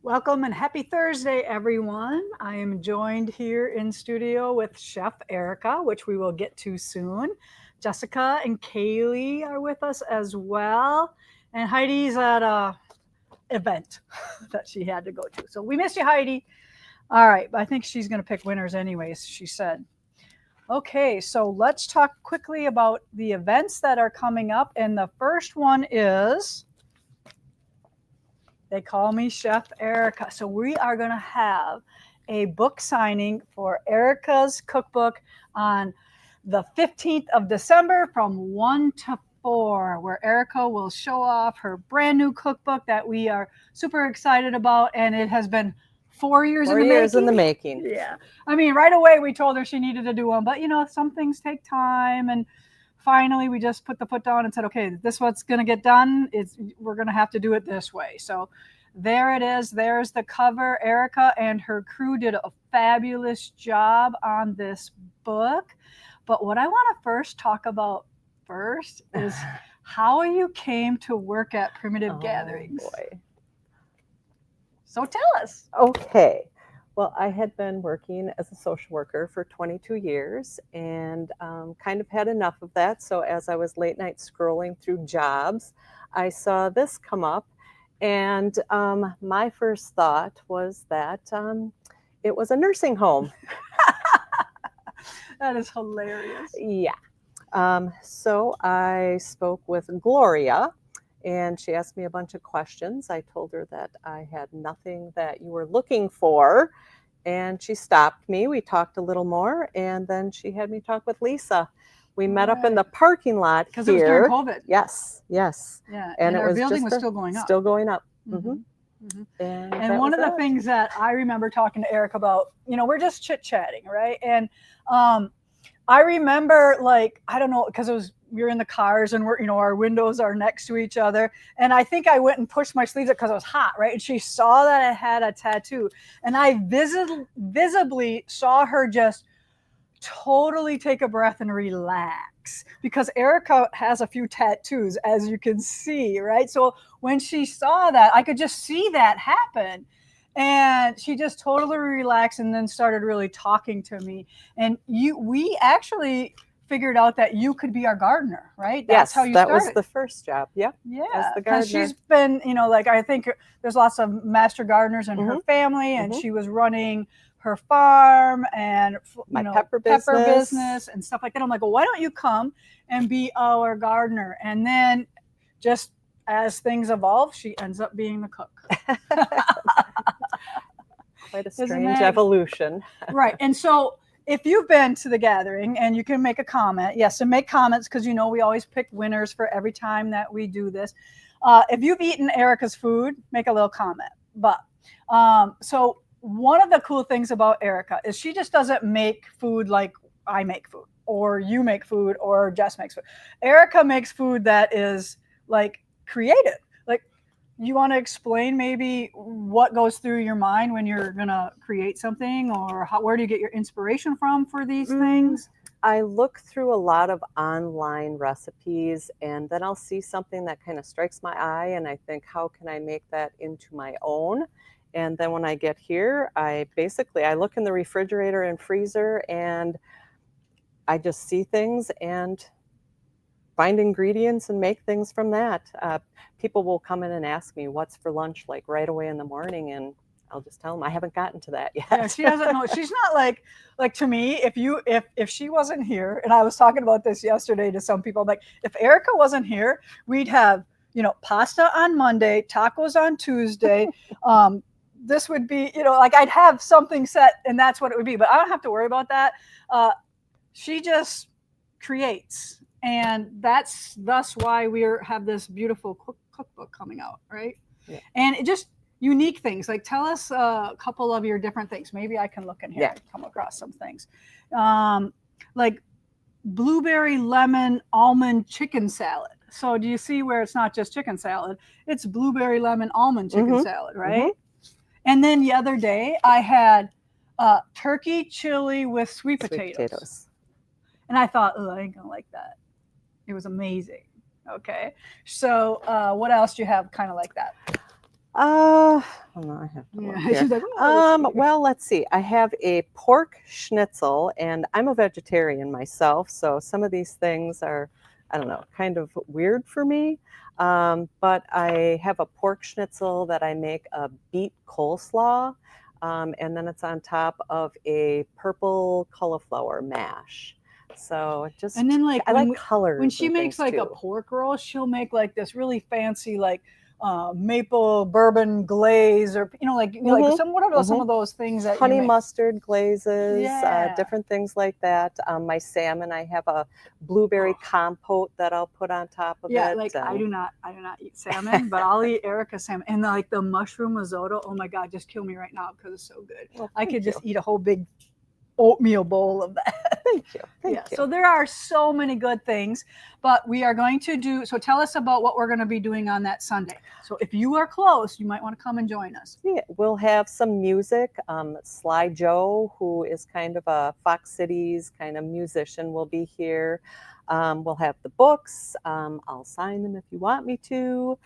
Welcome and happy Thursday, everyone. I am joined here in studio with Chef Erica, which we will get to soon. Jessica and Kaylee are with us as well. And Heidi's at a event that she had to go to. So we miss you, Heidi. All right, but I think she's going to pick winners anyways, she said. Okay, so let's talk quickly about the events that are coming up. And the first one is They Call Me Chef Erica. So we are going to have a book signing for Erica's cookbook on the 15th of December from 1 to 4, where Erica will show off her brand new cookbook that we are super excited about. And it has been 4 years in the making. Yeah. I mean, right away we told her she needed to do one, but some things take time, and finally we just put the foot down and said, okay, this is what's going to get done. We're going to have to do it this way. So there it is. There's the cover. Erica and her crew did a fabulous job on this book. But what I want to first talk about is how you came to work at Primitive Gatherings. Boy. So tell us. Okay. Well, I had been working as a social worker for 22 years and kind of had enough of that. So as I was late night scrolling through jobs, I saw this come up. And my first thought was that it was a nursing home. That is hilarious. Yeah. So I spoke with Gloria, and she asked me a bunch of questions. I told her that I had nothing that you were looking for, and she stopped me. We talked a little more, and then she had me talk with Lisa. We met up in the parking lot because it was during COVID. Yes. Yeah, and our building was still going up. Still going up. Mm-hmm. Mm-hmm. And one of the things that I remember talking to Eric about, we're just chit-chatting, right? And I remember, I don't know, because we were in the cars and our windows are next to each other. And I think I went and pushed my sleeves up because it was hot, right? And she saw that I had a tattoo. And I visibly saw her just totally take a breath and relax, because Erica has a few tattoos, as you can see, right? So when she saw that, I could just see that happen. And she just totally relaxed and then started really talking to me. And we actually figured out that you could be our gardener, right? That's how you started. That was the first job. Yep. Yeah. Because she's been, I think there's lots of master gardeners in her family, and she was running her farm and pepper business and stuff like that. I'm like, well, why don't you come and be our gardener? And then just as things evolve, she ends up being the cook. Quite a strange evolution. Right. And so if you've been to the gathering, and you can make a comment, yes, and make comments, because we always pick winners for every time that we do this. If you've eaten Erica's food, make a little comment. But so one of the cool things about Erica is she just doesn't make food like I make food, or you make food, or Jess makes food. Erica makes food that is creative. You want to explain maybe what goes through your mind when you're going to create something, or where do you get your inspiration from for these things? I look through a lot of online recipes, and then I'll see something that kind of strikes my eye, and I think, how can I make that into my own? And then when I get here, I look in the refrigerator and freezer, and I just see things and find ingredients and make things from that. People will come in and ask me what's for lunch, right away in the morning, and I'll just tell them I haven't gotten to that yet. Yeah, she doesn't know. She's not like to me. If she wasn't here, and I was talking about this yesterday to some people, if Erica wasn't here, we'd have pasta on Monday, tacos on Tuesday. This would be I'd have something set, and that's what it would be. But I don't have to worry about that. She just creates. And that's why we have this beautiful cookbook coming out, right? Yeah. And it just unique things. Tell us a couple of your different things. Maybe I can look in here and come across some things. Blueberry lemon almond chicken salad. So do you see where it's not just chicken salad? It's blueberry lemon almond chicken salad, right? Mm-hmm. And then the other day I had turkey chili with sweet potatoes. And I thought, I ain't gonna like that. It was amazing. Okay. So what else do you have kind of like that? Hold on, I have to look Yeah, here. she's like, "Oh, let's see." Well, let's see. I have a pork schnitzel, and I'm a vegetarian myself, so some of these things are, I don't know, kind of weird for me. But I have a pork schnitzel that I make a beet coleslaw, and then it's on top of a purple cauliflower mash. So it just, And then like I like when colors she and makes things like a too. pork roll, she'll make like this really fancy like maple bourbon glaze, or like like Mhm, some what are those, some mhm. of those things that you Honey make? mustard glazes, Yeah. different things like that. My salmon, I have a blueberry compote that I'll put on top of Yeah, it. like And I do not eat salmon, but I'll eat Erica's salmon. And like the mushroom risotto, oh my God, just kill me right now because it's so good. well, I thank could you, just eat a whole big oatmeal bowl of that. thank you, Yeah, thank you. so there are so many good things, but we are going to do, so tell us about what we're going to be doing on that Sunday. So if you are close, you might want to come and join us. Yeah, we'll have some music. Sly Joe, who is kind of a Fox Cities kind of musician, will be here. We'll have the books. I'll sign them if you want me to.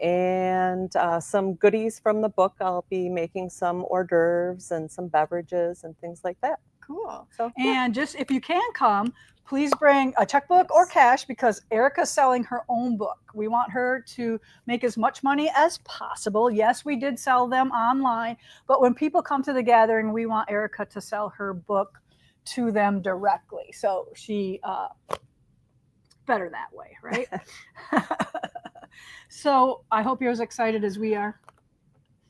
And some goodies from the book. I'll be making some hors d'oeuvres and some beverages and things like that. Cool. So, yeah. And just if you can come, please bring a checkbook or Yes. cash because Erica's selling her own book. We want her to make as much money as possible. Yes, we did sell them online, but when people come to the gathering, we want Erica to sell her book to them directly. So she better that way, right? So I hope you're as excited as we are.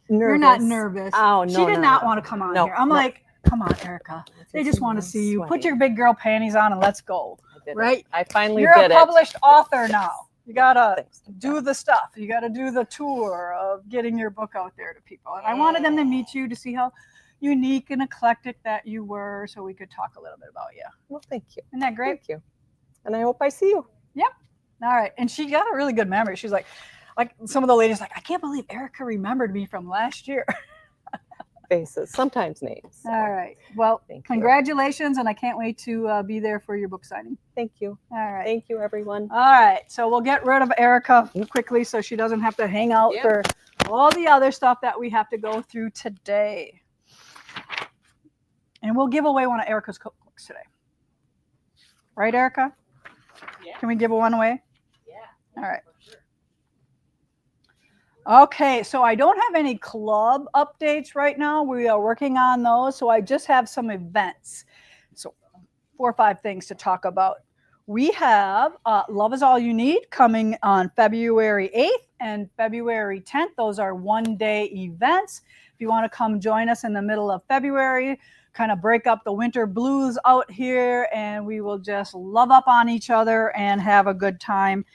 Nervous. You're not nervous. Oh, no, she did no, not no. want to come on No, here. I'm no. like, come on, Erica. They just want to see you. Put your big girl panties on and let's go. Right? I finally You're did a it. published author now. You gotta Thanks. do the stuff. You gotta do the tour of getting your book out there to people. And I wanted them to meet you to see how unique and eclectic that you were, so we could talk a little bit about you. Well, thank you. Isn't that great? Thank you. And I hope I see you. Yep. All right. And she got a really good memory. She's like some of the ladies like, I can't believe Erica remembered me from last year. Faces, sometimes names. So. All right. Well, congratulations, and I can't wait to be there for your book signing. Thank you. All right. Thank you, everyone. All right. So we'll get rid of Erica quickly so she doesn't have to hang out for all the other stuff that we have to go through today. And we'll give away one of Erica's cookbooks today. Right, Erica? Yeah. Can we give one away? Yeah. All right. Okay, so I don't have any club updates right now. We are working on those. So I just have some events. So 4 or 5 things to talk about. We have Love Is All You Need coming on February 8th and February 10th. Those are one-day events. If you want to come join us in the middle of February, kind of break up the winter blues out here, and we will just love up on each other and have a good time.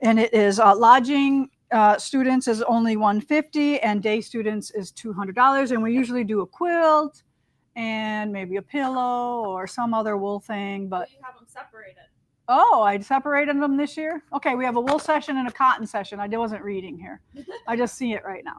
And it is lodging. Students is only $150 and day students is $200. And we usually do a quilt and maybe a pillow or some other wool thing. But you have them separated. Oh, I separated them this year? Okay, we have a wool session and a cotton session. I wasn't reading here. I just see it right now.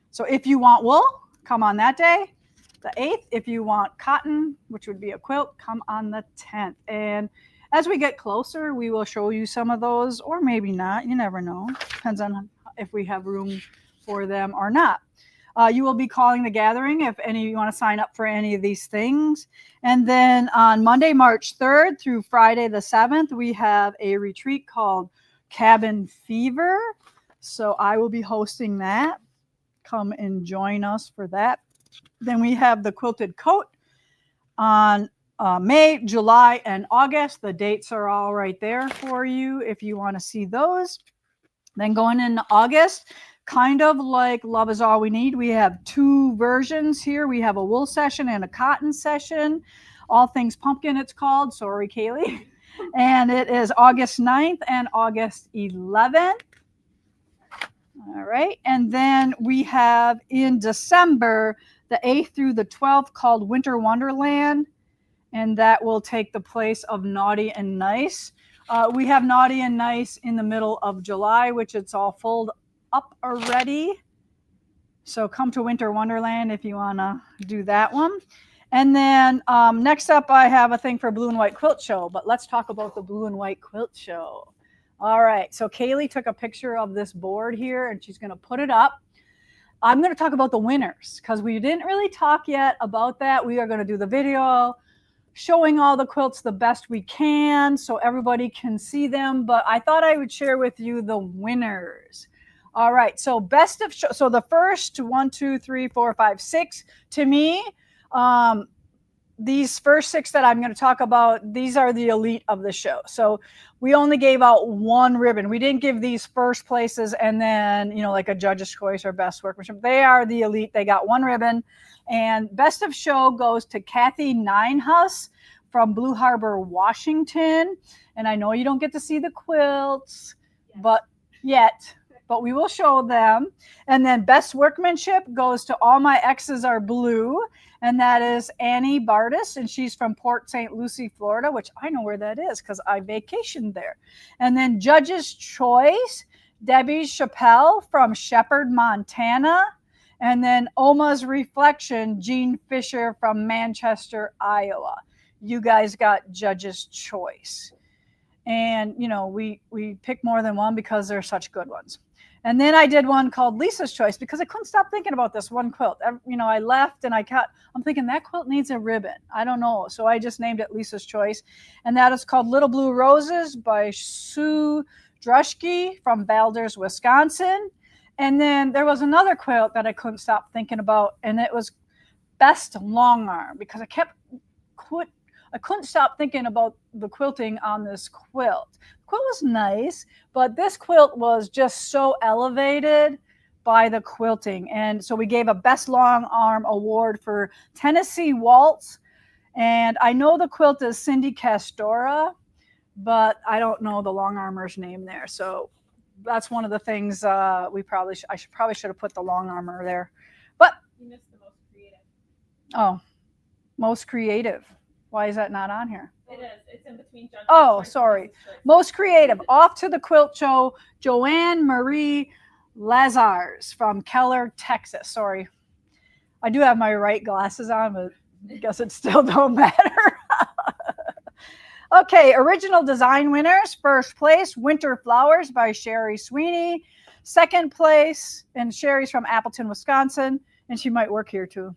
So if you want wool, come on that day, the 8th. If you want cotton, which would be a quilt, come on the 10th. And as we get closer, we will show you some of those, or maybe not. You never know. Depends on if we have room for them or not. You will be calling the gathering if any of you want to sign up for any of these things. And then on Monday, March 3rd through Friday the 7th, we have a retreat called Cabin Fever. So I will be hosting that. Come and join us for that. Then we have the Quilted Coat on May, July, and August. The dates are all right there for you if you want to see those. Then going into August, kind of like Love Is All We Need, we have 2 versions here. We have a wool session and a cotton session. All Things Pumpkin, it's called. Sorry, Kaylee. And it is August 9th and August 11th. All right. And then we have in December, the 8th through the 12th, called Winter Wonderland. And that will take the place of Naughty and Nice. We have Naughty and Nice in the middle of July, which it's all full up already. So come to Winter Wonderland if you want to do that one. And then next up, I have a thing for Blue and White Quilt Show. But let's talk about the Blue and White Quilt Show. All right. So Kaylee took a picture of this board here and she's going to put it up. I'm going to talk about the winners because we didn't really talk yet about that. We are going to do the video showing all the quilts the best we can so everybody can see them. But I thought I would share with you the winners. All right. So best of show. So the first 1, 2, 3, 4, 5, 6 to me. These first 6 that I'm going to talk about, these are the elite of the show. So we only gave out 1 ribbon. We didn't give these first places and then, like a judge's choice or best workmanship. They are the elite. They got 1 ribbon. And best of show goes to Kathy Ninehuss from Blue Harbor, Washington. And I know you don't get to see the quilts, but we will show them. And then best workmanship goes to All My X's Are Blue. And that is Annie Bardis, and she's from Port St. Lucie, Florida, which I know where that is because I vacationed there. And then Judge's Choice, Debbie Chappelle from Shepherd, Montana. And then Oma's Reflection, Jean Fisher from Manchester, Iowa. You guys got Judge's Choice. And, we pick more than one because they're such good ones. And then I did one called Lisa's Choice because I couldn't stop thinking about this one quilt. I left and I'm thinking that quilt needs a ribbon. I don't know. So I just named it Lisa's Choice. And that is called Little Blue Roses by Sue Druschke from Valders, Wisconsin. And then there was another quilt that I couldn't stop thinking about, and it was Best Long Arm because I couldn't stop thinking about the quilting on this quilt. The quilt was nice, but this quilt was just so elevated by the quilting. And so we gave a Best Long Arm award for Tennessee Waltz. And I know the quilt is Cindy Castora, but I don't know the long armer's name there. So that's one of the things I probably should have put the long armer there. But you missed the most creative. Oh, most creative. Why is that not on here? It is. It's in between judges. Oh, sorry. Most creative. Off to the quilt show, Joanne Marie Lazars from Keller, Texas. Sorry. I do have my right glasses on, but I guess it still don't matter. Okay, original design winners. First place, Winter Flowers by Sherry Sweeney. Second place, and Sherry's from Appleton, Wisconsin, and she might work here too.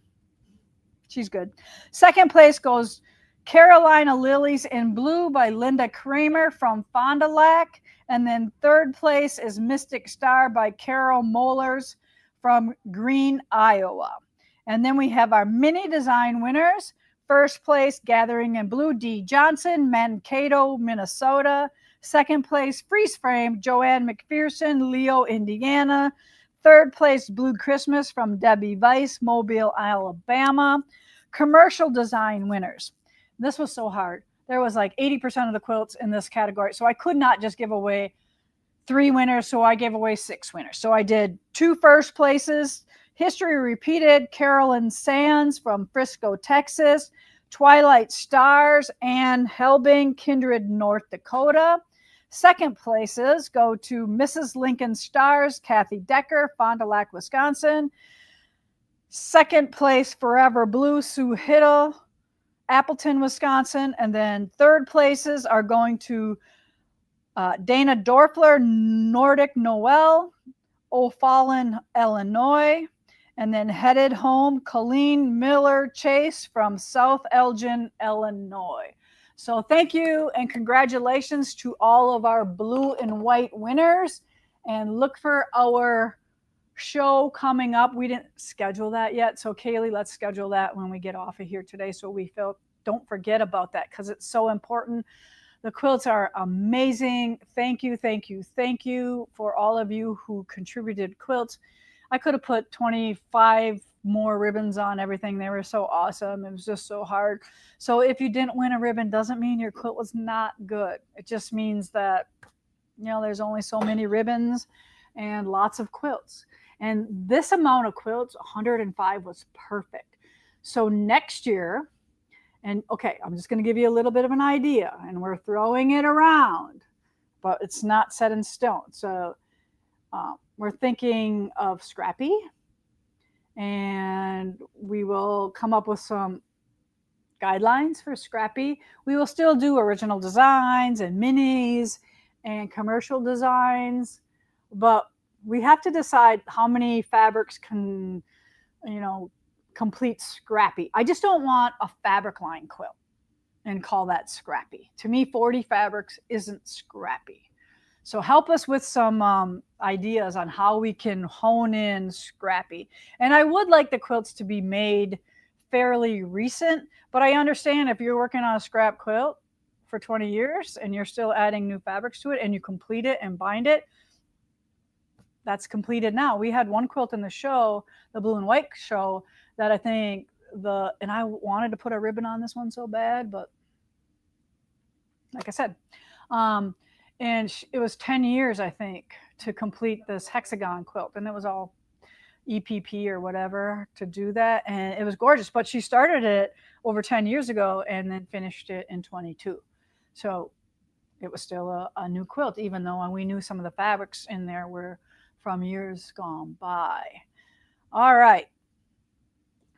She's good. Second place goes Carolina Lilies in Blue by Linda Kramer from Fond du Lac. And then third place is Mystic Star by Carol Mollers from Green, Iowa. And then we have our mini design winners. First place, Gathering in Blue, Dee Johnson, Mankato, Minnesota. Second place, Freeze Frame, Joanne McPherson, Leo, Indiana. Third place, Blue Christmas from Debbie Weiss, Mobile, Alabama. Commercial design winners. This was so hard. There was like 80% of the quilts in this category. So I could not just give away 3 winners. So I gave away 6 winners. So I did 2 first places. History Repeated, Carolyn Sands from Frisco, Texas. Twilight Stars, Ann Helbing, Kindred, North Dakota. Second places go to Mrs. Lincoln Stars, Kathy Decker, Fond du Lac, Wisconsin. Second place, Forever Blue, Sue Hiddle, Appleton, Wisconsin. And then third places are going to Dana Dorfler, Nordic Noel, O'Fallon, Illinois. And then headed home, Colleen Miller Chase from South Elgin, Illinois. So thank you and congratulations to all of our blue and white winners. And look for our show coming up. We didn't schedule that yet. So Kaylee, let's schedule that when we get off of here today. So don't forget about that because it's so important. The quilts are amazing. Thank you, thank you, thank you for all of you who contributed quilts. I could have put 25 more ribbons on everything. They were so awesome. It was just so hard. So if you didn't win a ribbon, doesn't mean your quilt was not good. It just means that, there's only so many ribbons and lots of quilts. And this amount of quilts, 105, was perfect. So next year, and okay, I'm just going to give you a little bit of an idea, and we're throwing it around, but it's not set in stone. So we're thinking of Scrappy, and we will come up with some guidelines for Scrappy. We will still do original designs and minis and commercial designs, but we have to decide how many fabrics can, complete scrappy. I just don't want a fabric line quilt and call that scrappy. To me, 40 fabrics isn't scrappy. So help us with some ideas on how we can hone in scrappy. And I would like the quilts to be made fairly recent, but I understand if you're working on a scrap quilt for 20 years and you're still adding new fabrics to it and you complete it and bind it, that's completed now. We had one quilt in the show, the blue and white show, that I think and I wanted to put a ribbon on this one so bad, but like I said, and it was 10 years, I think, to complete this hexagon quilt. And it was all EPP or whatever to do that. And it was gorgeous. But she started it over 10 years ago and then finished it in 22. So it was still a new quilt, even though we knew some of the fabrics in there were from years gone by. All right.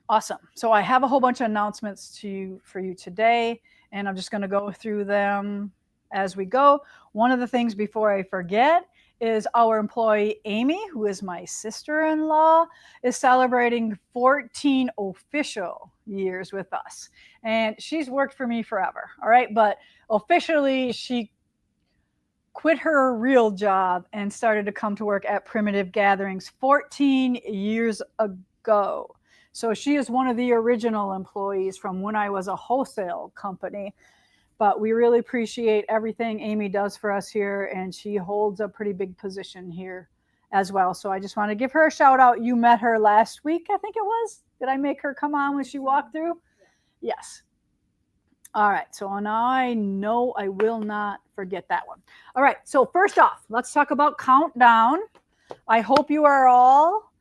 Awesome. So I have a whole bunch of announcements for you today, and I'm just going to go through them as we go. One of the things before I forget is our employee Amy, who is my sister-in-law, is celebrating 14 official years with us. And she's worked for me forever, all right? But officially, she quit her real job and started to come to work at Primitive Gatherings 14 years ago. So she is one of the original employees from when I was a wholesale company. But we really appreciate everything Amy does for us here, and she holds a pretty big position here as well. So I just want to give her a shout out. You met her last week, I think it was. Did I make her come on when she walked through? Yes. All right. So now I know I will not forget that one. All right. So first off, let's talk about Countdown. I hope you are all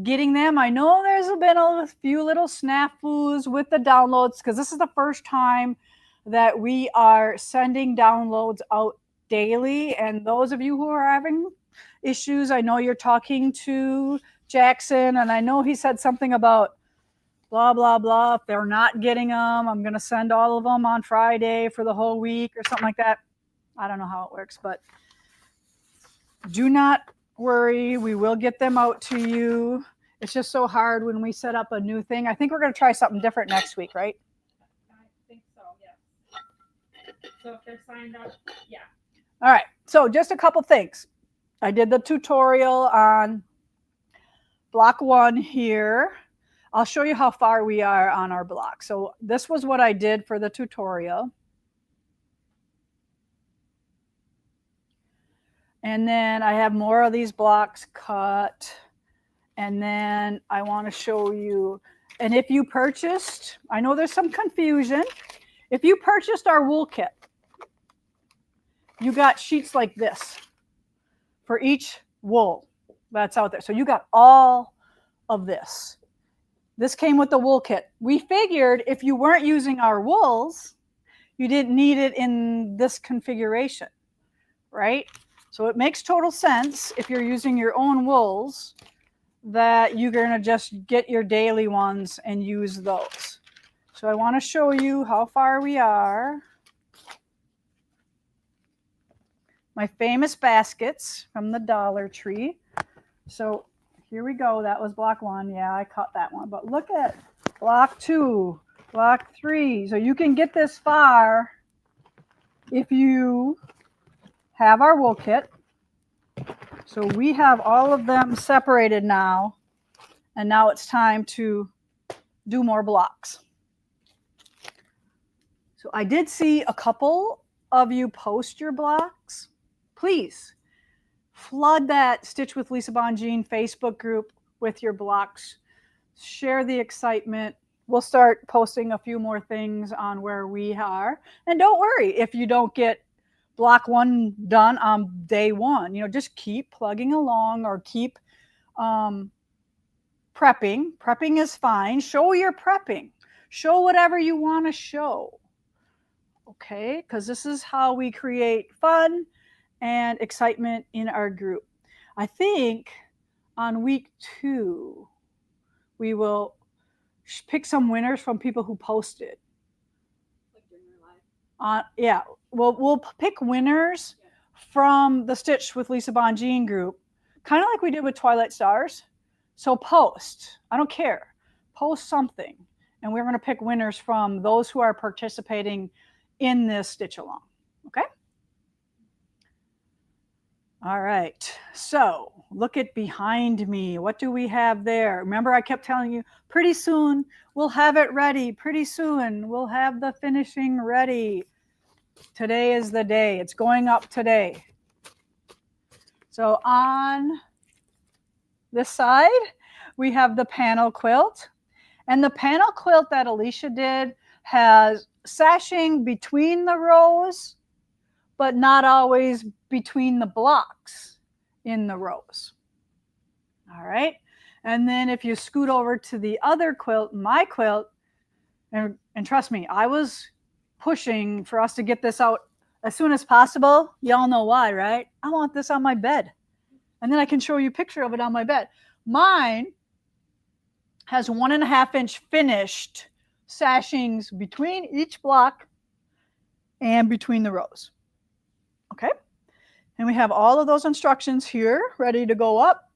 getting them. I know there's been a few little snafus with the downloads because this is the first time that we are sending downloads out daily. And those of you who are having issues, I know you're talking to Jackson, and I know he said something about blah, blah, blah. If they're not getting them, I'm going to send all of them on Friday for the whole week or something like that. I don't know how it works, but do not worry. We will get them out to you. It's just so hard when we set up a new thing. I think we're going to try something different next week, right? So if they're signed up, yeah. All right. So just a couple things. I did the tutorial on block 1 here. I'll show you how far we are on our block. So this was what I did for the tutorial. And then I have more of these blocks cut. And then I want to show you. And if you purchased, I know there's some confusion. If you purchased our wool kit, you got sheets like this for each wool that's out there. So you got all of this. This came with the wool kit. We figured if you weren't using our wools, you didn't need it in this configuration, right? So it makes total sense if you're using your own wools that you're going to just get your daily ones and use those. So I want to show you how far we are. My famous baskets from the Dollar Tree. So here we go. That was block 1. Yeah, I cut that one. But look at block 2, block 3. So you can get this far if you have our wool kit. So we have all of them separated now. And now it's time to do more blocks. So I did see a couple of you post your blocks. Please flood that Stitch with Lisa Bongean Facebook group with your blocks. Share the excitement. We'll start posting a few more things on where we are. And don't worry if you don't get block 1 done on day 1. Just keep plugging along or keep prepping. Prepping is fine. Show your prepping. Show whatever you want to show. Okay? Because this is how we create fun and excitement in our group. I think on week 2, we will pick some winners from people who posted. Like during your live? Yeah, we'll pick winners from the Stitch with Lisa Bongean group, kind of like we did with Twilight Stars. So post, I don't care, post something. And we're going to pick winners from those who are participating in this Stitch Along. Okay? All right. So look at behind me. What do we have there? Remember, I kept telling you, pretty soon we'll have it ready. Pretty soon we'll have the finishing ready. Today is the day. It's going up today. So on this side, we have the panel quilt. And the panel quilt that Alicia did has sashing between the rows, but not always between the blocks in the rows. All right. And then if you scoot over to the other quilt, my quilt, and trust me, I was pushing for us to get this out as soon as possible. Y'all know why, right? I want this on my bed. And then I can show you a picture of it on my bed. Mine has 1.5 inch finished sashings between each block and between the rows. Okay. And we have all of those instructions here ready to go up.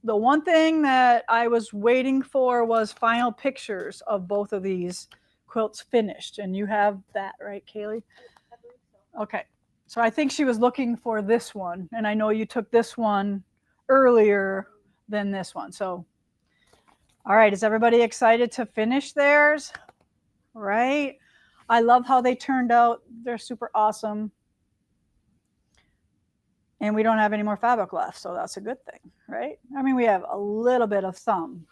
The one thing that I was waiting for was final pictures of both of these quilts finished. And you have that, right, Kaylee? I believe so. Okay. So I think she was looking for this one. And I know you took this one earlier than this one. So, all right. Is everybody excited to finish theirs? Right? I love how they turned out. They're super awesome. And we don't have any more fabric left, so that's a good thing, right? I mean, we have a little bit of some.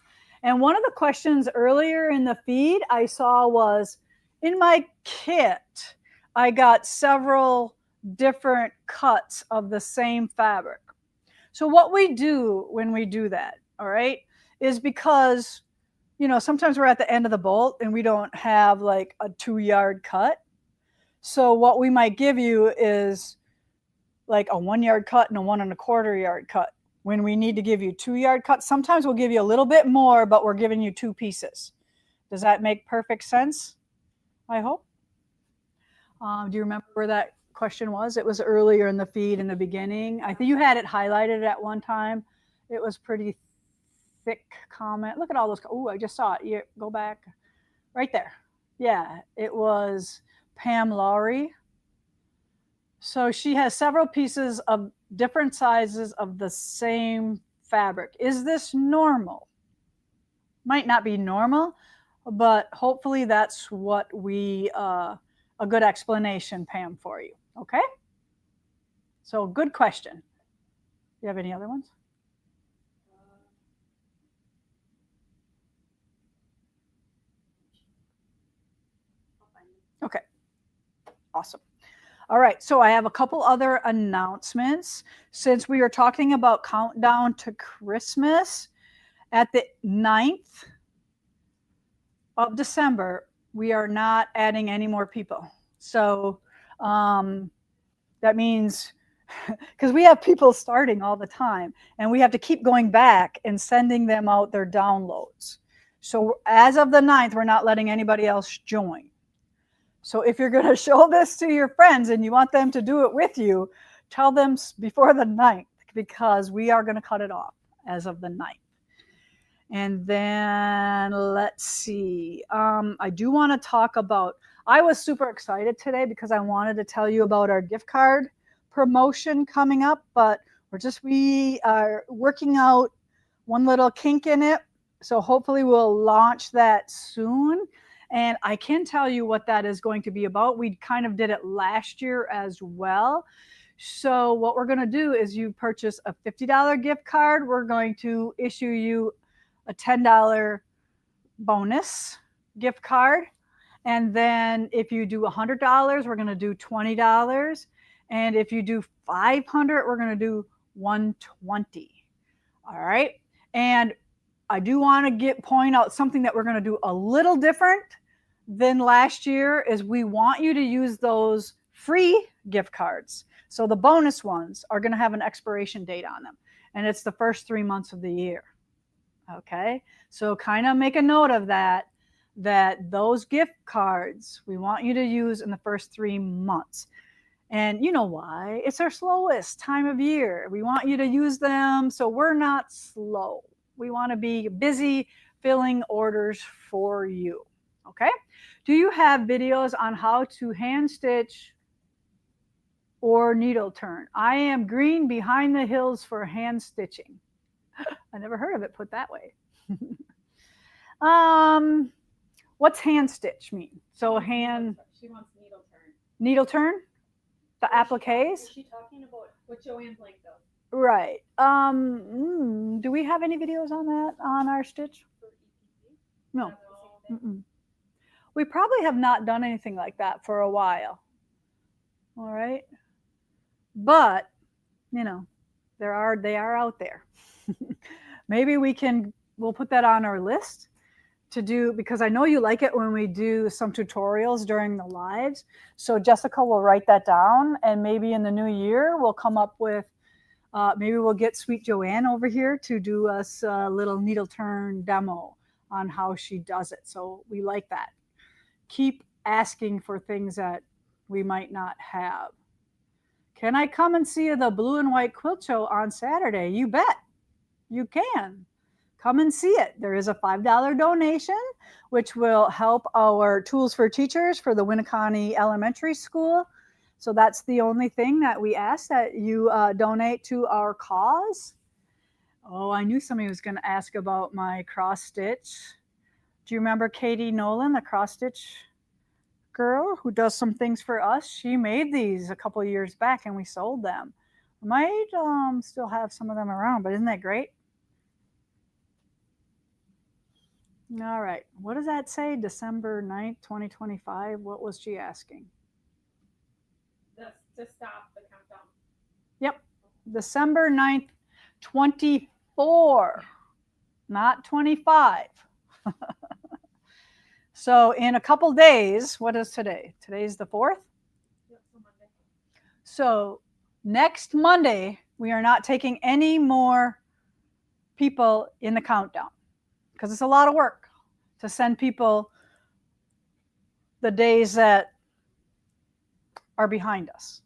And one of the questions earlier in the feed I saw was, in my kit, I got several different cuts of the same fabric. So what we do when we do that, all right, is because, you know, sometimes we're at the end of the bolt and we don't have like a 2-yard cut. So what we might give you is like a 1-yard cut and a 1.25 yard cut. When we need to give you 2-yard cuts, sometimes we'll give you a little bit more, but we're giving you 2 pieces. Does that make perfect sense? I hope. Do you remember where that question was? It was earlier in the feed in the beginning. I think you had it highlighted at one time. It was pretty thick comment. Look at all those. Oh, I just saw it. You go back right there. Yeah, it was Pam Lowry. So she has several pieces of different sizes of the same fabric. Is this normal? Might not be normal, but hopefully that's what we, a good explanation, Pam, for you. Okay? So good question. Do you have any other ones? Okay. Awesome. All right, so I have a couple other announcements. Since we are talking about countdown to Christmas, at the 9th of December, we are not adding any more people. So that means, because we have people starting all the time, and we have to keep going back and sending them out their downloads. So as of the 9th, we're not letting anybody else join. So if you're going to show this to your friends and you want them to do it with you, tell them before the 9th, because we are going to cut it off as of the 9th. And then let's see. I do want to talk about, I was super excited today because I wanted to tell you about our gift card promotion coming up, but we are working out one little kink in it. So hopefully we'll launch that soon. And I can tell you what that is going to be about. We kind of did it last year as well. So what we're going to do is you purchase a $50 gift card. We're going to issue you a $10 bonus gift card. And then if you do $100, we're going to do $20. And if you do $500, we're going to do $120. All right. And I do want to point out something that we're going to do a little different than last year is we want you to use those free gift cards. So the bonus ones are going to have an expiration date on them, and it's the first 3 months of the year. Okay, so kind of make a note of that those gift cards we want you to use in the first 3 months. And you know why? It's our slowest time of year. We want you to use them so we're not slow. We want to be busy filling orders for you. Okay? Do you have videos on how to hand stitch or needle turn? I am green behind the hills for hand stitching. I never heard of it put that way. What's hand stitch mean? So hand. She wants needle turn. Needle turn? The appliques? Is she talking about what Joanne's like though? Right. Do we have any videos on that on our stitch? No. Mm-mm. We probably have not done anything like that for a while. All right. But, you know, they are out there. Maybe we'll put that on our list to do, because I know you like it when we do some tutorials during the lives. So Jessica will write that down, and maybe in the new year we'll come up with, maybe we'll get Sweet Joanne over here to do us a little needle turn demo on how she does it. So we like that. Keep asking for things that we might not have. Can I come and see the Blue and White Quilt Show on Saturday? You bet. You can. Come and see it. There is a $5 donation, which will help our Tools for Teachers for the Winneconne Elementary School. So that's the only thing that we ask, that you donate to our cause. Oh, I knew somebody was going to ask about my cross stitch. Do you remember Katie Nolan, the cross stitch girl who does some things for us? She made these a couple of years back and we sold them. I might still have some of them around, but isn't that great? All right. What does that say? December 9th, 2025. What was she asking? To stop the countdown. Yep. December 9th, 24, not 25. So in a couple days, what is today? Today's the 4th? Yep, so Monday. So next Monday, we are not taking any more people in the countdown, because it's a lot of work to send people the days that are behind us.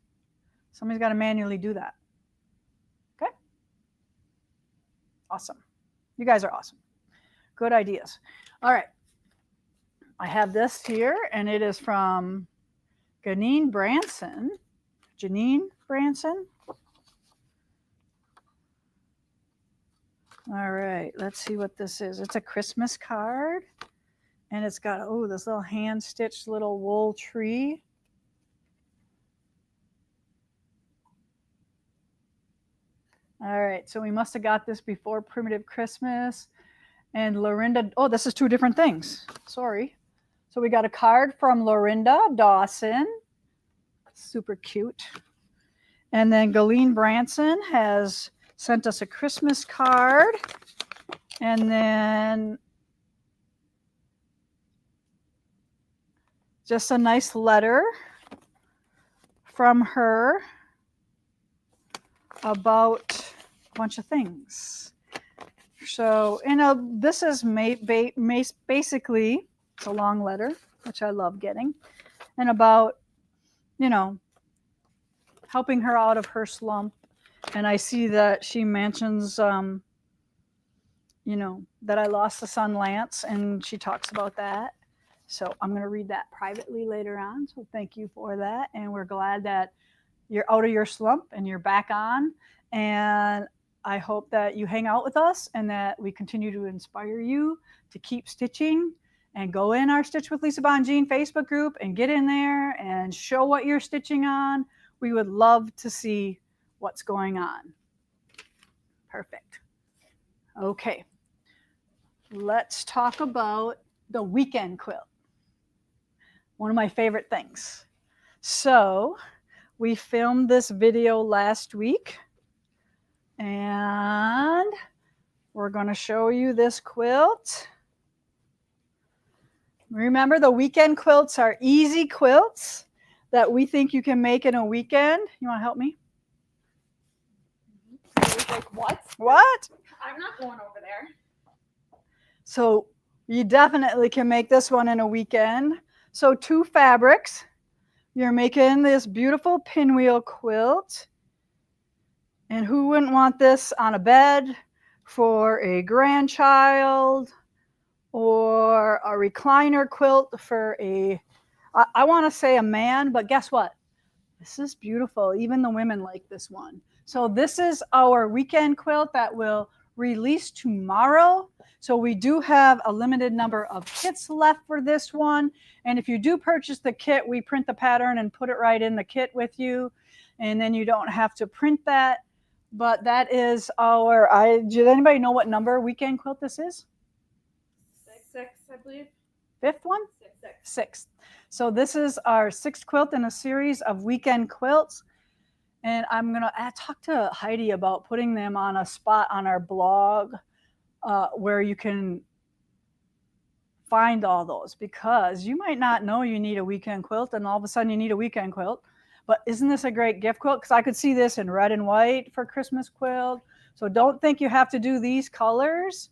Somebody's got to manually do that. Okay? Awesome. You guys are awesome. Good ideas. All right. I have this here, and it is from Janine Branson. Janine Branson. All right, let's see what this is. It's a Christmas card, and it's got, oh, this little hand-stitched little wool tree. All right, so we must have got this before Primitive Christmas. And Lorinda, oh, this is two different things. Sorry. So we got a card from Lorinda Dawson. Super cute. And then Galene Branson has sent us a Christmas card. And then just a nice letter from her about a bunch of things. So, this is basically, it's a long letter, which I love getting, and about, helping her out of her slump. And I see that she mentions, that I lost the son Lance, and she talks about that. So I'm going to read that privately later on. So thank you for that. And we're glad that you're out of your slump and you're back on. And I hope that you hang out with us and that we continue to inspire you to keep stitching, and go in our Stitch with Lisa Bongean Facebook group and get in there and show what you're stitching on. We would love to see what's going on. Perfect. Okay. Let's talk about the weekend quilt. One of my favorite things. So we filmed this video last week, and we're going to show you this quilt. Remember, the weekend quilts are easy quilts that we think you can make in a weekend. You want to help me? Like, what? What? I'm not going over there. So you definitely can make this one in a weekend. So 2 fabrics. You're making this beautiful pinwheel quilt. And who wouldn't want this on a bed for a grandchild, or a recliner quilt for I want to say a man, but guess what? This is beautiful. Even the women like this one. So this is our weekend quilt that will release tomorrow. So we do have a limited number of kits left for this one. And if you do purchase the kit, we print the pattern and put it right in the kit with you. And then you don't have to print that. But that is our, does anybody know what number weekend quilt this is? Six, I believe. Fifth one? Six. Sixth. So this is our sixth quilt in a series of weekend quilts. And I'm going to talk to Heidi about putting them on a spot on our blog where you can find all those, because you might not know you need a weekend quilt and all of a sudden you need a weekend quilt. But isn't this a great gift quilt? Because I could see this in red and white for Christmas quilt. So don't think you have to do these colors.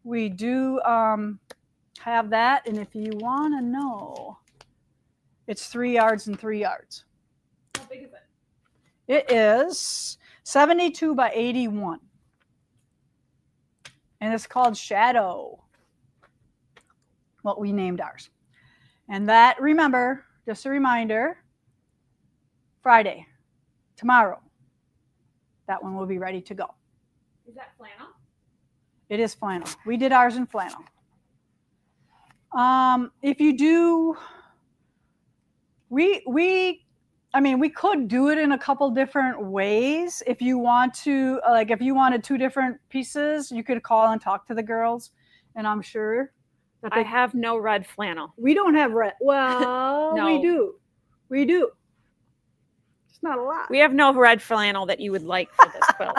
We do have that. And if you want to know, it's 3 yards and 3 yards. How big is it? It is 72 by 81. And it's called Shadow, what we named ours. And that, remember, just a reminder, Friday, tomorrow, that one will be ready to go. Is that flannel? It is flannel. We did ours in flannel. If you do, we could do it in a couple different ways. If you want to, like if you wanted 2 different pieces, you could call and talk to the girls, and I'm sure that I have no red flannel. we don't have red. Well, No. We do. It's not a lot. We have no red flannel that you would like for this quilt.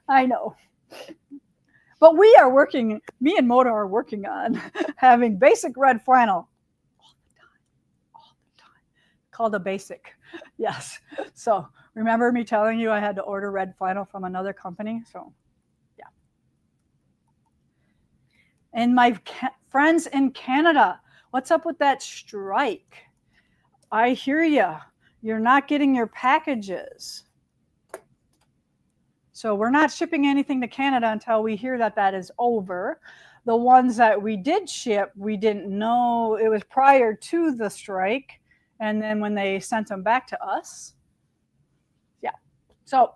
I know. But we are working, me and Mona are working on having basic red flannel all the time, called a basic. Yes. So remember me telling you I had to order red flannel from another company? So, yeah. And my friends in Canada, what's up with that strike? I hear you. You're not getting your packages. So we're not shipping anything to Canada until we hear that that is over. The ones that we did ship, we didn't know it was prior to the strike. And then when they sent them back to us, yeah. So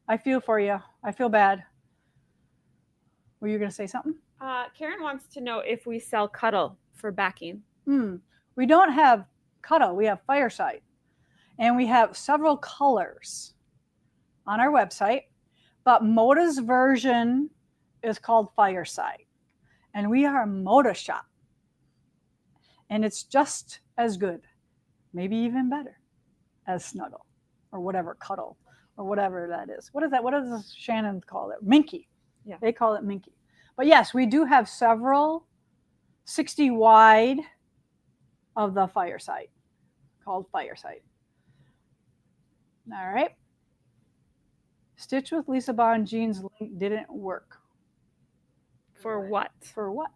I feel for you. I feel bad. Were you going to say something? Karen wants to know if we sell cuddle for backing. We don't have cuddle. We have fireside. And we have several colors on our website. But Moda's version is called Fireside. And we are a Moda shop. And it's just as good, maybe even better, as Snuggle or whatever, Cuddle or whatever that is. What is that? What does Shannon call it? Minky. Yeah. They call it Minky. But yes, we do have several 60 wide of the Fireside, called Fireside. All right. Stitch with Lisa Bongean's link didn't work. For what? For what?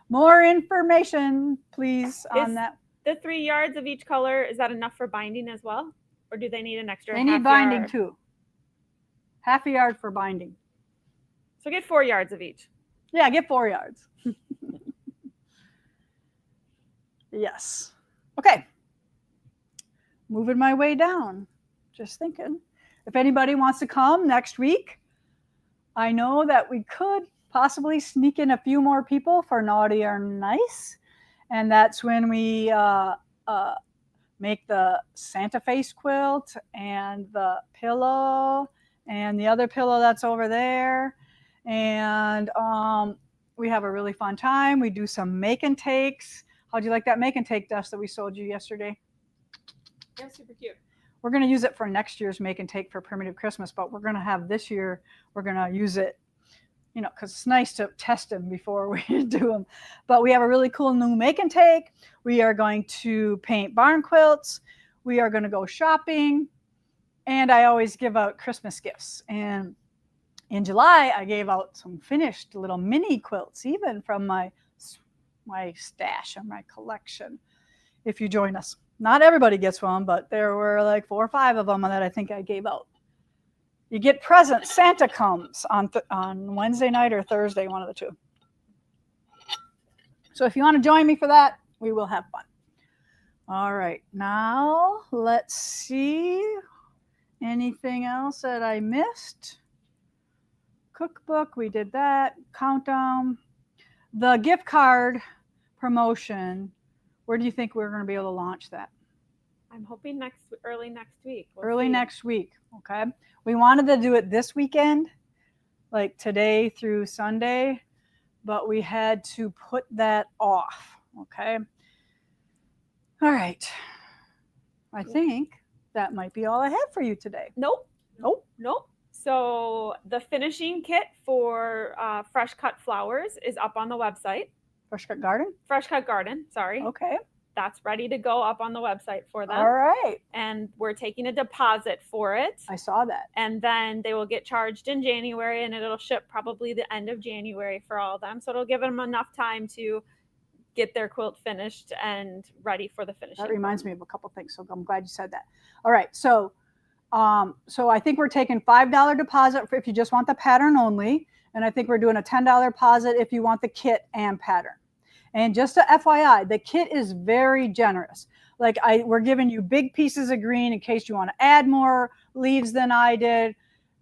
More information, please, on Is that. The 3 yards of each color, is that enough for binding as well? Or do they need an extra They need half binding yard? too. Half a yard for binding. So get 4 yards of each. Yeah, get 4 yards. Yes. Okay. Moving my way down. Just thinking. If anybody wants to come next week, I know that we could possibly sneak in a few more people for Naughty or Nice. And that's when we make the Santa face quilt and the pillow and the other pillow that's over there. And we have a really fun time. We do some make and takes. How'd you like that make and take desk that we sold you yesterday? Yeah, super cute. We're going to use it for next year's make and take for Primitive Christmas, but we're going to have this year, we're going to use it, because it's nice to test them before we do them. But we have a really cool new make and take. We are going to paint barn quilts. We are going to go shopping. And I always give out Christmas gifts. And in July, I gave out some finished little mini quilts, even from my stash and my collection. if you join us. Not everybody gets one, but there were like 4 or 5 of them that I think I gave out. You get presents. Santa comes on Wednesday night or Thursday, one of the two. So if you want to join me for that, we will have fun. All right, now let's see. Anything else that I missed? Cookbook, we did that. Countdown. The gift card promotion, where do you think we're going to be able to launch that? I'm hoping early next week. Early next week, okay. We wanted to do it this weekend, like today through Sunday, but we had to put that off, okay. All right. I think that might be all I have for you today. Nope. Nope. Nope. So the finishing kit for Fresh Cut Flowers is up on the website. Fresh Cut Garden? Fresh Cut Garden, sorry. Okay. That's ready to go up on the website for them. All right. And we're taking a deposit for it. I saw that. And then they will get charged in January, and it'll ship probably the end of January for all of them. So it'll give them enough time to get their quilt finished and ready for the finishing. That reminds me of a couple things, so I'm glad you said that. All right, so I think we're taking $5 deposit for if you just want the pattern only, and I think we're doing a $10 deposit if you want the kit and pattern. And just a FYI, the kit is very generous. Like we're giving you big pieces of green in case you want to add more leaves than I did.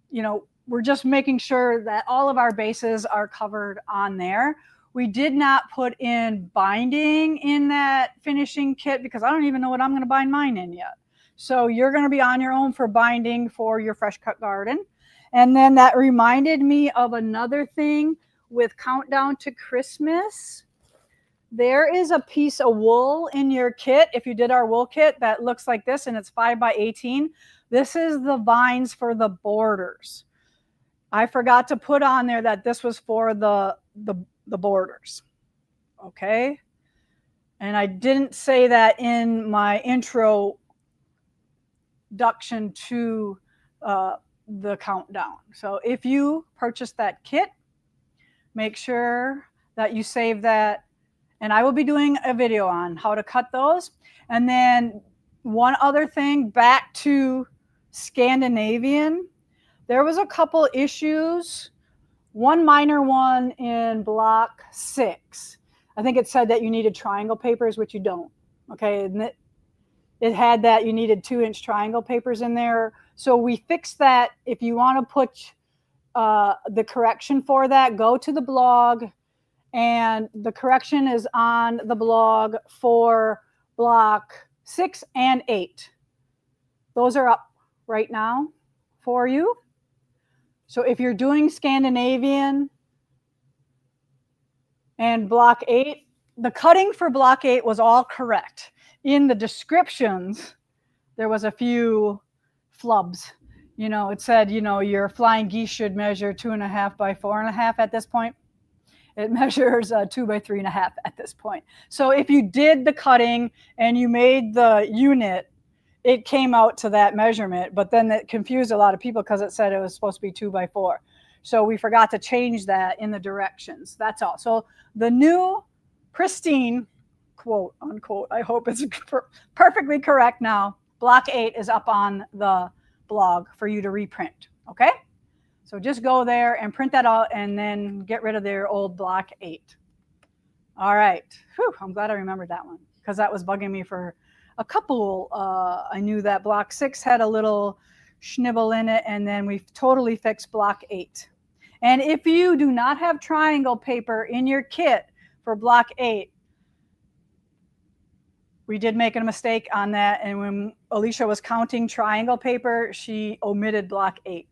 You know, we're just making sure that all of our bases are covered on there. We did not put in binding in that finishing kit because I don't even know what I'm going to bind mine in yet. So you're going to be on your own for binding for your Fresh Cut Garden. And then that reminded me of another thing with Countdown to Christmas. There is a piece of wool in your kit. If you did our wool kit, that looks like this, and it's 5 by 18. This is the vines for the borders. I forgot to put on there that this was for the borders. Okay. And I didn't say that in my introduction to the countdown. So if you purchase that kit, make sure that you save that. And I will be doing a video on how to cut those. And then one other thing, back to Scandinavian, there was a couple issues. One minor one in block 6. I think it said that you needed triangle papers, which you don't. Okay, and it had that you needed 2-inch triangle papers in there. So we fixed that. If you want to put the correction for that, go to the blog. And the correction is on the blog for block 6 and 8. Those are up right now for you. So if you're doing Scandinavian and block 8, the cutting for block 8 was all correct. In the descriptions, there was a few flubs. You know, it said, you know, your flying geese should measure 2.5 by 4.5 at this point. It measures 2 by 3.5 at this point. So if you did the cutting and you made the unit, it came out to that measurement, but then it confused a lot of people because it said it was supposed to be 2 by 4. So we forgot to change that in the directions. That's all. So the new pristine, quote unquote, I hope it's perfectly correct now, block 8 is up on the blog for you to reprint. Okay? So just go there and print that out and then get rid of their old block 8. All right. Whew, I'm glad I remembered that one because that was bugging me for a couple. I knew that block 6 had a little schnibble in it, and then we've totally fixed block 8. And if you do not have triangle paper in your kit for block 8, we did make a mistake on that. And when Alicia was counting triangle paper, she omitted block 8.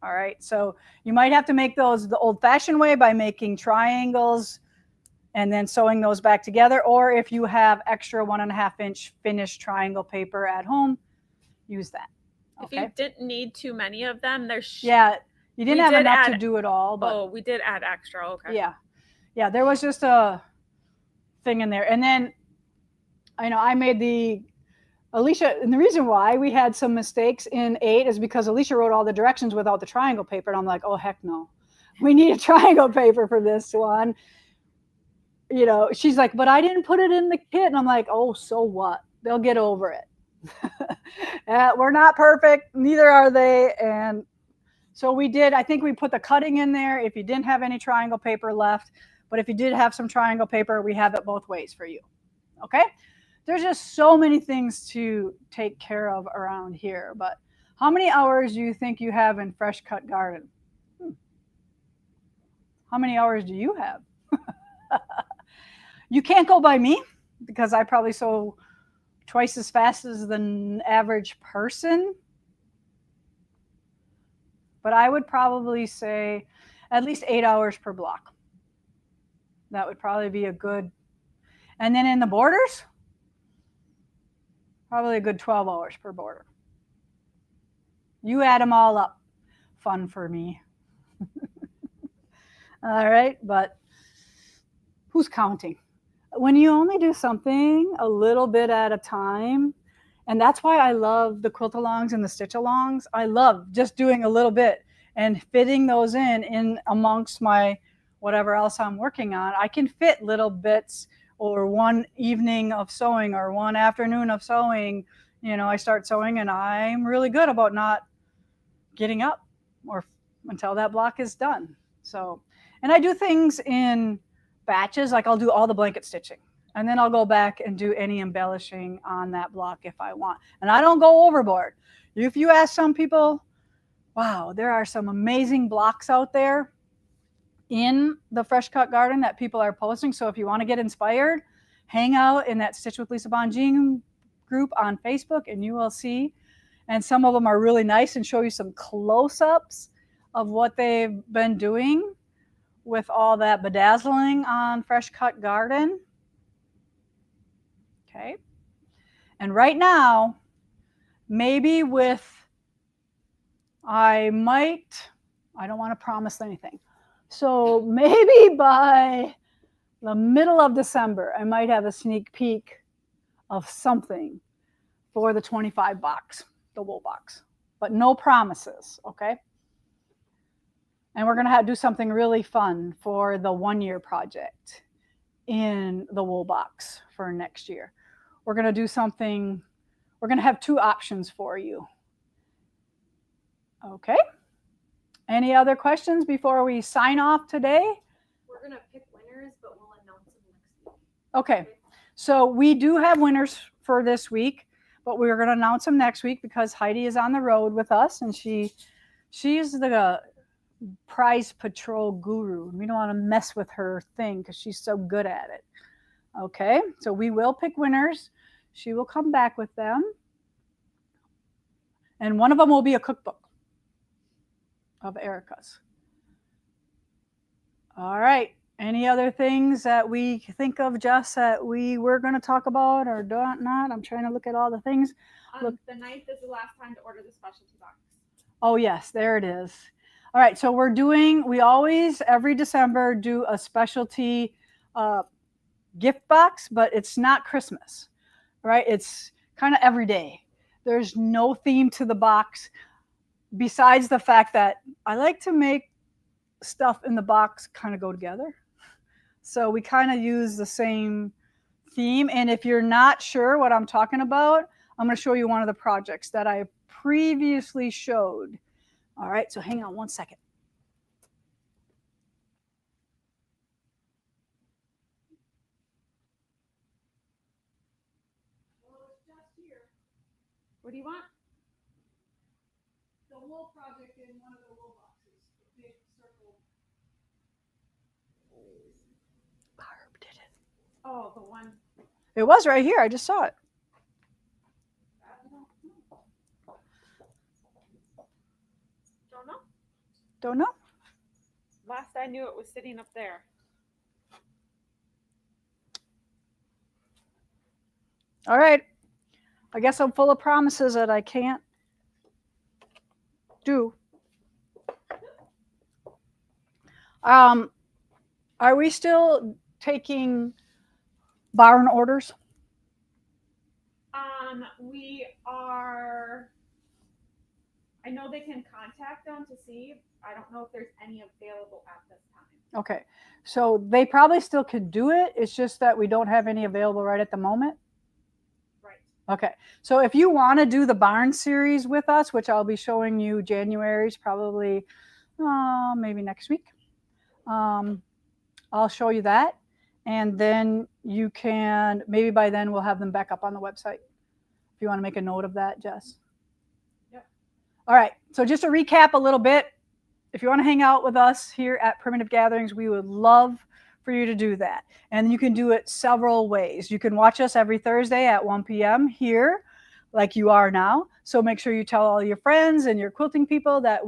All right, so you might have to make those the old-fashioned way by making triangles and then sewing those back together. Or if you have extra 1.5-inch finished triangle paper at home, use that. Okay? If you didn't need too many of them, there's yeah, you didn't have enough to do it all. But oh, we did add extra. Okay. Yeah, there was just a thing in there, and then I know I made the. Alicia, and the reason why we had some mistakes in 8 is because Alicia wrote all the directions without the triangle paper. And I'm like, oh, heck no. We need a triangle paper for this one. you know, she's like, but I didn't put it in the kit. And I'm like, oh, so what? They'll get over it. We're not perfect, neither are they. And so we did, I think we put the cutting in there if you didn't have any triangle paper left. But if you did have some triangle paper, we have it both ways for you. Okay? There's just so many things to take care of around here. But how many hours do you think you have in Fresh Cut Garden? How many hours do you have? You can't go by me because I probably sew twice as fast as the average person. But I would probably say at least 8 hours per block. That would probably be a good. And then in the borders, probably a good 12 hours per border. You add them all up. Fun for me. All right, but who's counting? When you only do something a little bit at a time, and that's why I love the Quilt-Alongs and the Stitch-Alongs. I love just doing a little bit and fitting those in amongst my whatever else I'm working on. I can fit little bits or one evening of sewing or one afternoon of sewing. You know, I start sewing and I'm really good about not getting up or until that block is done. So, and I do things in batches, like I'll do all the blanket stitching and then I'll go back and do any embellishing on that block if I want. And I don't go overboard. If you ask some people, wow, there are some amazing blocks out there in the Fresh Cut Garden that people are posting. So if you want to get inspired, hang out in that Stitch with Lisa Bongean group on Facebook and you will see. And some of them are really nice and show you some close-ups of what they've been doing with all that bedazzling on Fresh Cut Garden. Okay. And right now, maybe with, I don't want to promise anything. So maybe by the middle of December, I might have a sneak peek of something for the 25 box, the wool box, but no promises, okay? And we're gonna do something really fun for the 1-year project in the wool box for next year. We're gonna do something, we're gonna have 2 options for you. Okay? Any other questions before we sign off today? We're gonna pick winners, but we'll announce them next week. Okay, so we do have winners for this week, but we're gonna announce them next week because Heidi is on the road with us and she's the prize patrol guru. We don't want to mess with her thing because she's so good at it. Okay, so we will pick winners. She will come back with them. And one of them will be a cookbook of Erica's. All right. Any other things that we think of, Jess, that we were going to talk about or not? I'm trying to look at all the things. Look, the 9th is the last time to order the specialty box. Oh, yes, there it is. All right, so we always, every December, do a specialty gift box, but it's not Christmas, right? It's kind of every day. There's no theme to the box besides the fact that I like to make stuff in the box kind of go together. So we kind of use the same theme. And if you're not sure what I'm talking about, I'm going to show you one of the projects that I previously showed. All right, so hang on one second. What do you want? The wool project in one of the wool boxes. The big circle. Barb did it. Oh, the one. It was right here. I just saw it. Don't know. Don't know. Last I knew, it was sitting up there. All right. I guess I'm full of promises that I can't do. Are we still taking barn orders? We are. I know they can contact them to see. I don't know if there's any available at this time. Okay. So they probably still could do it. It's just that we don't have any available right at the moment. Right. Okay. So if you want to do the barn series with us, which I'll be showing you January's probably maybe next week, I'll show you that. And then you can, maybe by then we'll have them back up on the website. If you want to make a note of that, Jess. Yep. All right. So just to recap a little bit, if you want to hang out with us here at Primitive Gatherings, we would love for you to do that. And you can do it several ways. You can watch us every Thursday at 1 p.m. here, like you are now. So make sure you tell all your friends and your quilting people that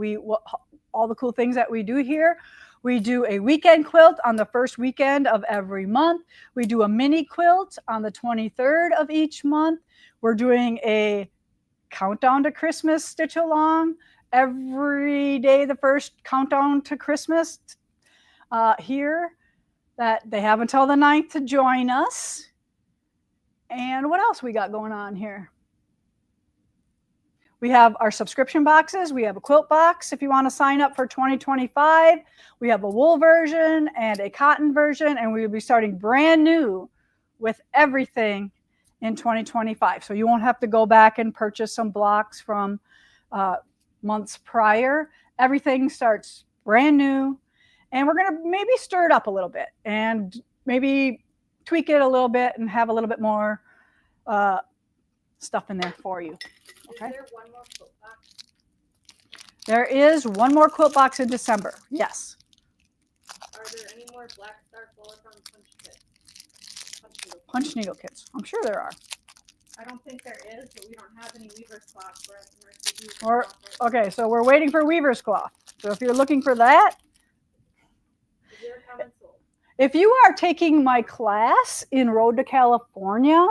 all the cool things that we do here. We do a weekend quilt on the first weekend of every month. We do a mini quilt on the 23rd of each month. We're doing a countdown to Christmas stitch along every day, the first countdown to Christmas here, that they have until the 9th to join us. And what else we got going on here? We have our subscription boxes. We have a quilt box if you want to sign up for 2025. We have a wool version and a cotton version, and we will be starting brand new with everything in 2025. So you won't have to go back and purchase some blocks from months prior. Everything starts brand new, and we're going to maybe stir it up a little bit and maybe tweak it a little bit and have a little bit more stuff in there for you. Okay. Is there one more quilt box? There is one more quilt box in December. Yes. Are there any more Black Star Full-From punch kits? Punch needle kits. I'm sure there are. I don't think there is, but we don't have any weaver's cloth for us. Okay, so we're waiting for weaver's cloth. So if you're looking for that, Is there a common soul? if you are taking my class in Road to California,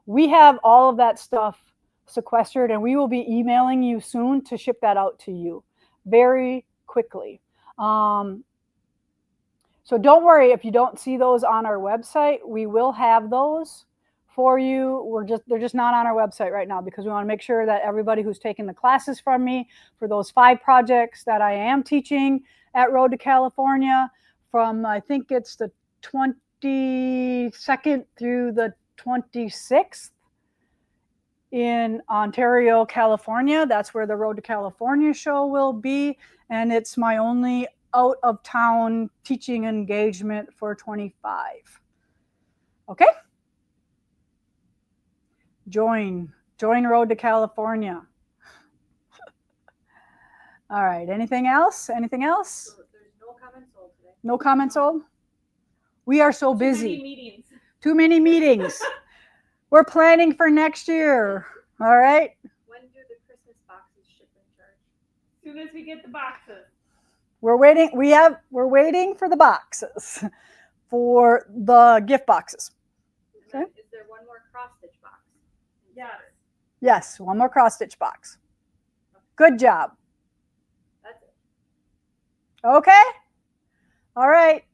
we have all of that stuff sequestered, and we will be emailing you soon to ship that out to you very quickly. So don't worry if you don't see those on our website. We will have those for you. They're just not on our website right now because we want to make sure that everybody who's taken the classes from me for those 5 projects that I am teaching at Road to California from, I think it's the 22nd through the 26th in Ontario, California. That's where the Road to California show will be. And it's my only out of town teaching engagement for 25. Okay? Join Road to California. All right. Anything else? Anything else? So there's no common soul today. No comments, old? We are so busy. Too many meetings. Too many meetings. We're planning for next year. All right. When do the Christmas boxes ship in charge? As soon as we get the boxes. We're waiting. We're waiting for the boxes, for the gift boxes. Okay. Is there one more cross stitch box? Yes. Yes, one more cross stitch box. Good job. That's it. Okay. All right.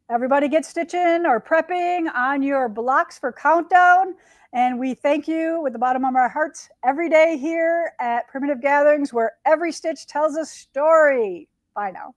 Everybody get stitching or prepping on your blocks for countdown. And we thank you with the bottom of our hearts every day here at Primitive Gatherings, where every stitch tells a story. Bye now.